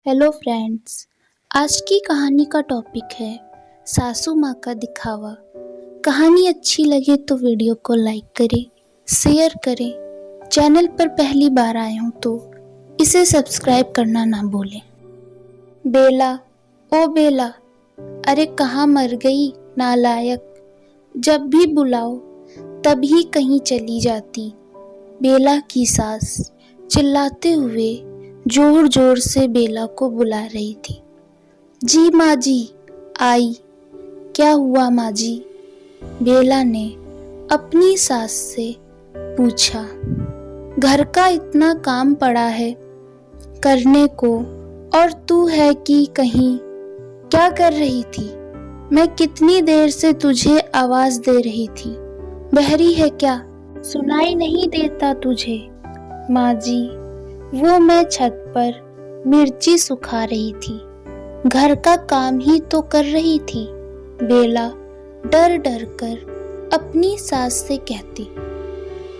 Hello friends. आज की कहानी का टॉपिक है सासू माँ का दिखावा। कहानी अच्छी लगे तो वीडियो को लाइक करें, शेयर करें। चैनल पर पहली बार आए हो तो इसे सब्सक्राइब करना ना भूलें। बेला, ओ बेला, अरे कहाँ मर गई नालायक। जब भी बुलाओ तभी कहीं चली जाती। बेला की सास चिल्लाते हुए जोर जोर से बेला को बुला रही थी। जी माँ जी, आई। क्या हुआ माँ जी? बेला ने अपनी सास से पूछा। घर का इतना काम पड़ा है करने को और तू है कि कहीं। क्या कर रही थी? मैं कितनी देर से तुझे आवाज दे रही थी। बहरी है क्या? सुनाई नहीं देता तुझे? माँ जी, वो मैं छत पर मिर्ची सुखा रही थी, घर का काम ही तो कर रही थी। बेला डर डर कर अपनी सास से कहती।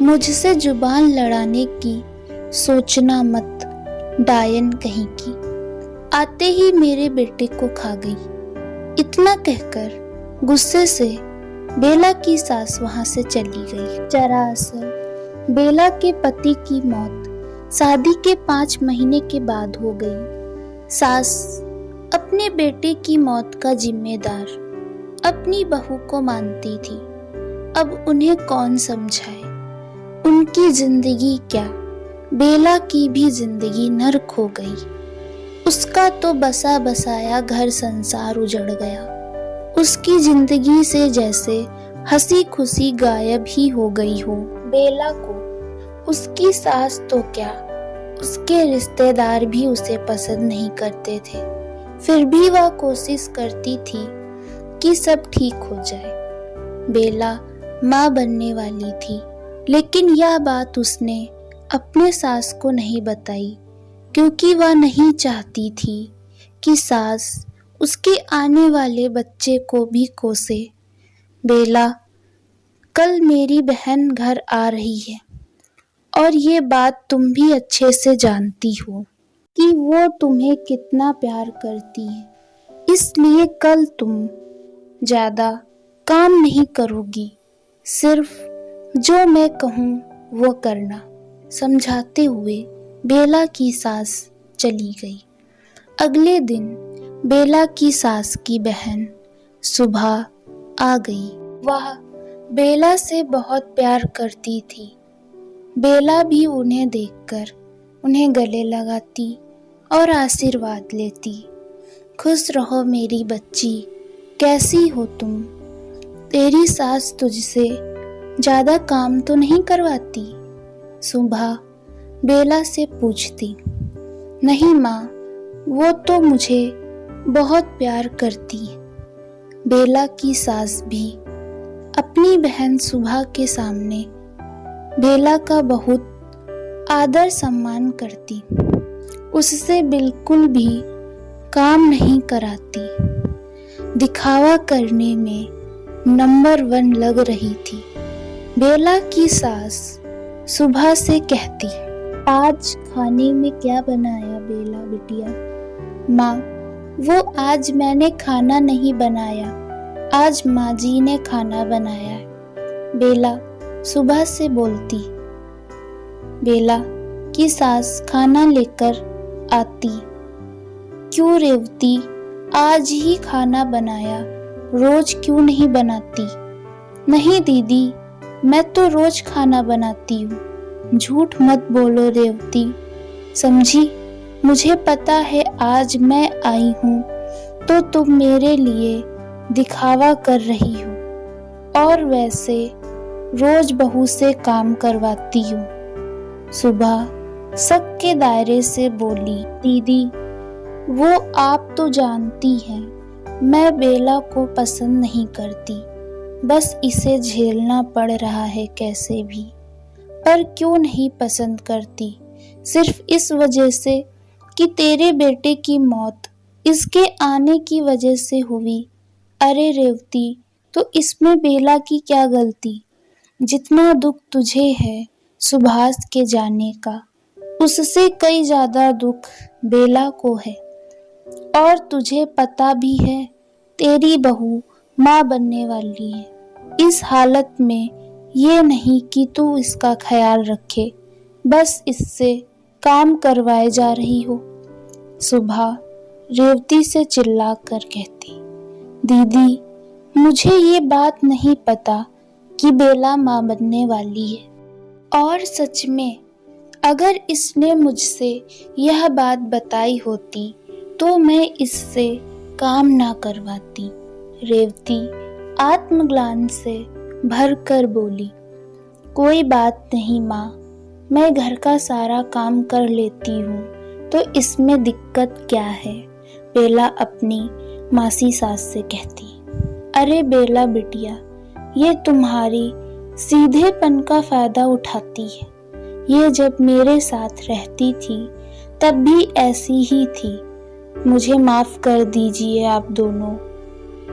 मुझसे जुबान लड़ाने की सोचना मत, डायन कहीं की। आते ही मेरे बेटे को खा गई। इतना कहकर गुस्से से बेला की सास वहां से चली गई। दरअसल बेला के पति की मौत शादी के 5 महीने के बाद हो गई। सास अपने बेटे की मौत का जिम्मेदार अपनी बहू को मानती थी। अब उन्हें कौन समझाए? उनकी जिंदगी क्या, बेला की भी जिंदगी नर्क हो गई। उसका तो बसा बसाया घर संसार उजड़ गया। उसकी जिंदगी से जैसे हंसी खुशी गायब ही हो गई हो। बेला को उसकी सास तो क्या, उसके रिश्तेदार भी उसे पसंद नहीं करते थे। फिर भी वह कोशिश करती थी कि सब ठीक हो जाए। बेला माँ बनने वाली थी, लेकिन यह बात उसने अपने सास को नहीं बताई, क्योंकि वह नहीं चाहती थी कि सास उसके आने वाले बच्चे को भी कोसे। बेला, कल मेरी बहन घर आ रही है और ये बात तुम भी अच्छे से जानती हो कि वो तुम्हें कितना प्यार करती है। इसलिए कल तुम ज्यादा काम नहीं करोगी, सिर्फ जो मैं कहूँ वो करना। समझाते हुए बेला की सास चली गई। अगले दिन बेला की सास की बहन सुबह आ गई। वह बेला से बहुत प्यार करती थी। बेला भी उन्हें देखकर उन्हें गले लगाती और आशीर्वाद लेती। खुश रहो मेरी बच्ची, कैसी हो तुम? तेरी सास तुझसे ज्यादा काम तो नहीं करवाती? सुबह बेला से पूछती। नहीं माँ, वो तो मुझे बहुत प्यार करती है। बेला की सास भी अपनी बहन सुबह के सामने बेला का बहुत आदर सम्मान करती, उससे बिल्कुल भी काम नहीं कराती। दिखावा करने में नंबर 1 लग रही थी। बेला की सास सुबह से कहती। आज खाने में क्या बनाया बेला बिटिया? माँ, वो आज मैंने खाना नहीं बनाया, आज माँ जी ने खाना बनाया है। बेला सुबह से बोलती। बेला की सास खाना लेकर आती। क्यों रेवती, आज ही खाना बनाया, रोज क्यों नहीं बनाती? नहीं दीदी, मैं तो रोज खाना बनाती हूँ। झूठ मत बोलो रेवती, समझी? मुझे पता है आज मैं आई हूँ तो तुम मेरे लिए दिखावा कर रही हो, और वैसे रोज बहू से काम करवाती हूँ। सुबह शक के दायरे से बोली। दीदी, वो आप तो जानती हैं मैं बेला को पसंद नहीं करती, बस इसे झेलना पड़ रहा है कैसे भी। पर क्यों नहीं पसंद करती? सिर्फ इस वजह से कि तेरे बेटे की मौत इसके आने की वजह से हुई। अरे रेवती, तो इसमें बेला की क्या गलती? जितना दुख तुझे है सुभाष के जाने का, उससे कई ज्यादा दुख बेला को है। और तुझे पता भी है तेरी बहू माँ बनने वाली है। इस हालत में ये नहीं कि तू इसका ख्याल रखे, बस इससे काम करवाए जा रही हो। सुबह रेवती से चिल्ला कर कहती, दीदी मुझे ये बात नहीं पता कि बेला माँ बनने वाली है। और सच में अगर इसने मुझसे यह बात बताई होती तो मैं इससे काम ना करवाती। रेवती आत्मग्लानि से भर कर बोली, कोई बात नहीं माँ, मैं घर का सारा काम कर लेती हूँ, तो इसमें दिक्कत क्या है। बेला अपनी मासी सास से कहती, अरे बेला बिटिया, ये तुम्हारी सीधेपन का फायदा उठाती है। ये जब मेरे साथ रहती थी तब भी ऐसी ही थी। मुझे माफ कर दीजिए आप दोनों।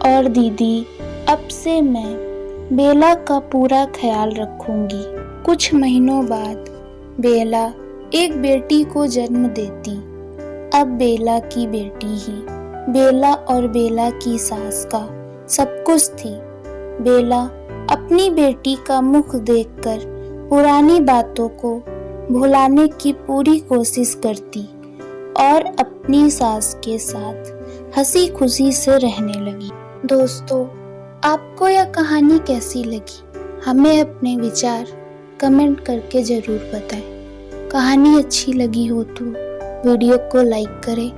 और दीदी अब से मैं बेला का पूरा ख्याल रखूंगी। कुछ महीनों बाद बेला एक बेटी को जन्म देती। अब बेला की बेटी ही बेला और बेला की सास का सब कुछ थी। बेला अपनी बेटी का मुख देखकर पुरानी बातों को भुलाने की पूरी कोशिश करती और अपनी सास के साथ हंसी खुशी से रहने लगी। दोस्तों, आपको यह कहानी कैसी लगी? हमें अपने विचार कमेंट करके ज़रूर बताएं। कहानी अच्छी लगी हो तो वीडियो को लाइक करें,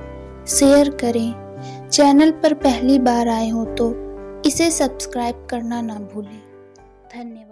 शेयर करें। चैनल पर पहली बार आए हो तो इसे सब्सक्राइब करना ना भूलें। धन्यवाद।